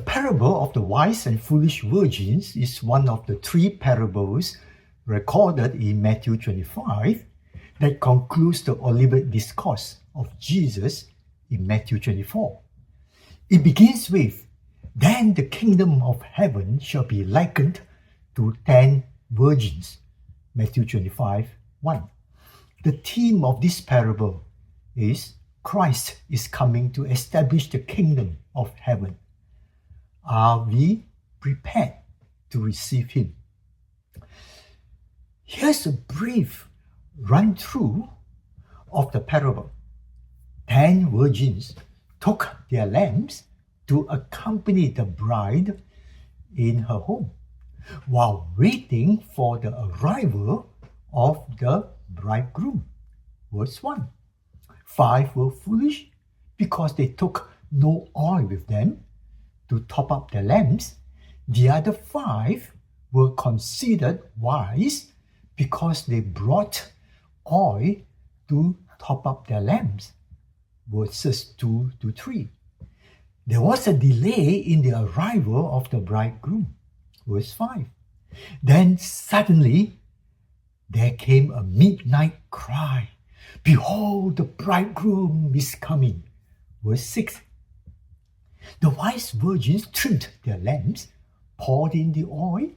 parable of the wise and foolish virgins is one of the three parables recorded in Matthew 25 that concludes the Olivet Discourse of Jesus in Matthew 24. It begins with, "Then the kingdom of heaven shall be likened to 10 virgins." Matthew 25:1. The theme of this parable is Christ is coming to establish the kingdom of heaven. Are we prepared to receive him? Here's a brief run-through of the parable. 10 virgins took their lamps to accompany the bride in her home while waiting for the arrival of the bridegroom. Verse 1. 5 were foolish because they took no oil with them to top up their lamps. The other 5 were considered wise because they brought oil to top up their lamps. Verses 2 to 3. There was a delay in the arrival of the bridegroom. Verse 5. Then suddenly there came a midnight cry, "Behold, the bridegroom is coming." Verse 6. The wise virgins trimmed their lamps, poured in the oil,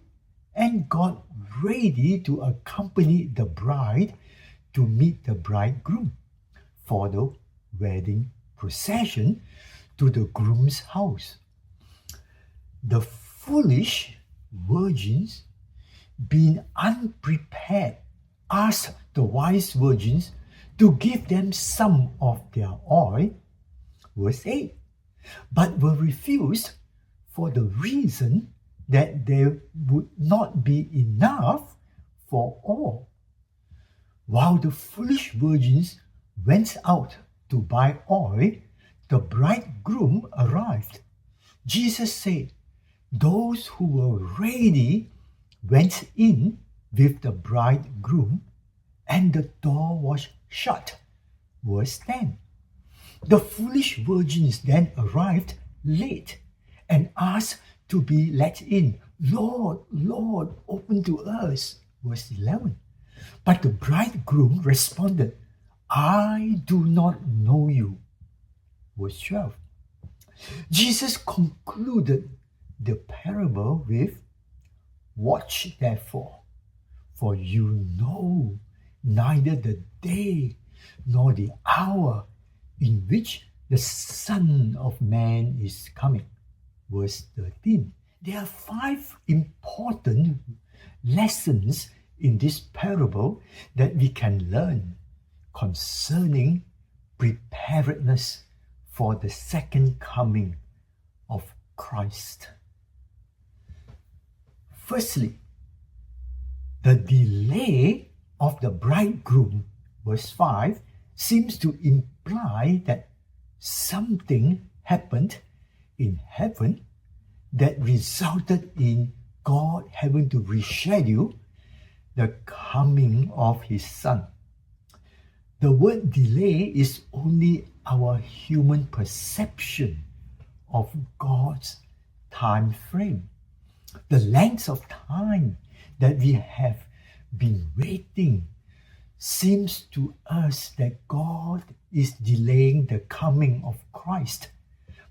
and got ready to accompany the bride to meet the bridegroom for the wedding procession to the groom's house. The foolish virgins, being unprepared, asked the wise virgins to give them some of their oil. Verse 8. But were refused for the reason that there would not be enough for all. While the foolish virgins went out to buy oil, the bridegroom arrived. Jesus said, "Those who were ready went in with the bridegroom, and the door was shut." Verse 10. The foolish virgins then arrived late and asked to be let in. "Lord, Lord, open to us." Verse 11. But the bridegroom responded, "I do not know you." Verse 12. Jesus concluded the parable with, "Watch therefore, for you know neither the day nor the hour in which the Son of Man is coming." Verse 13. There are 5 important lessons in this parable that we can learn concerning preparedness for the second coming of Christ. Firstly, the delay of the bridegroom, verse 5, seems to imply that something happened in heaven that resulted in God having to reschedule the coming of his Son. The word delay is only our human perception of God's time frame. The length of time that we have been waiting seems to us that God is delaying the coming of Christ,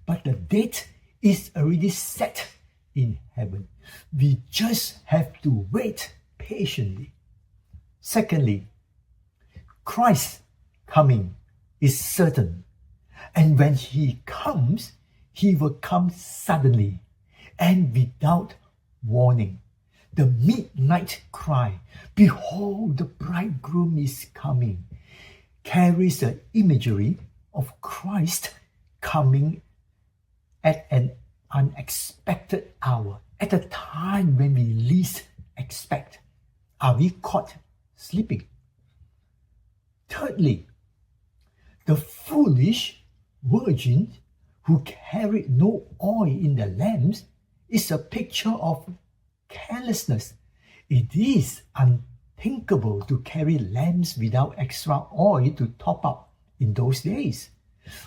but the date is already set in heaven. We just have to wait patiently. Secondly, Christ's coming is certain, and when he comes, he will come suddenly and without warning. The midnight cry, "Behold, the bridegroom is coming," carries the imagery of Christ coming at an unexpected hour, at a time when we least expect. Are we caught sleeping? Thirdly, the foolish virgins who carried no oil in their lamps is a picture of carelessness. It is unthinkable to carry lamps without extra oil to top up in those days.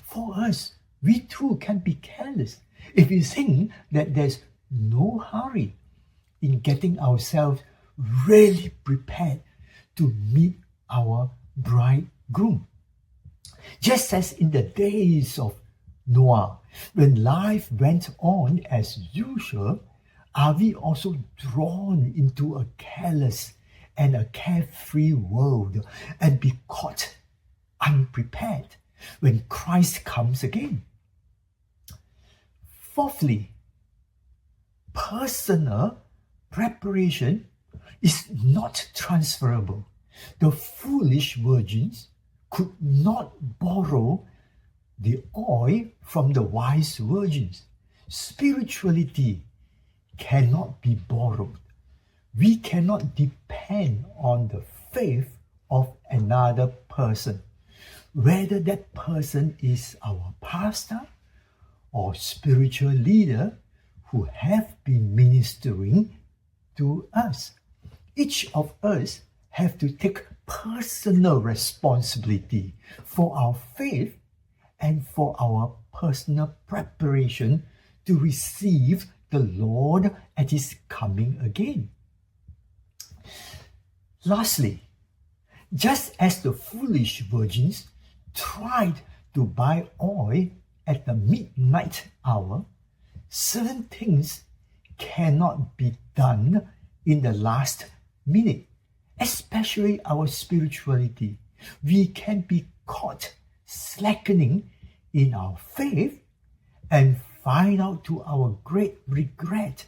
For us, we too can be careless. If we think that there's no hurry in getting ourselves really prepared to meet our bridegroom, just as in the days of Noah, when life went on as usual, are we also drawn into a careless and a carefree world and be caught unprepared when Christ comes again? Fourthly, personal preparation is not transferable. The foolish virgins could not borrow the oil from the wise virgins. Spirituality cannot be borrowed. We cannot depend on the faith of another person, whether that person is our pastor or spiritual leader who have been ministering to us. Each of us have to take personal responsibility for our faith and for our personal preparation to receive the Lord at His coming again. Lastly, just as the foolish virgins tried to buy oil at the midnight hour, certain things cannot be done in the last minute, especially our spirituality. We can be caught slackening in our faith and find out to our great regret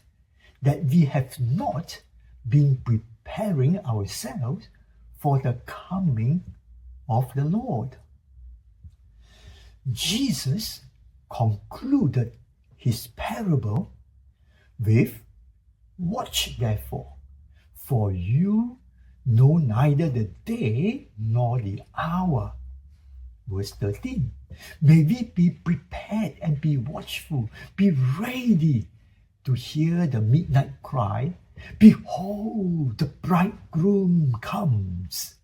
that we have not been preparing ourselves for the coming of the Lord. Jesus concluded his parable with, "Watch therefore, for you know neither the day nor the hour." Verse 13. May we be prepared and be watchful, be ready to hear the midnight cry, "Behold, the bridegroom comes."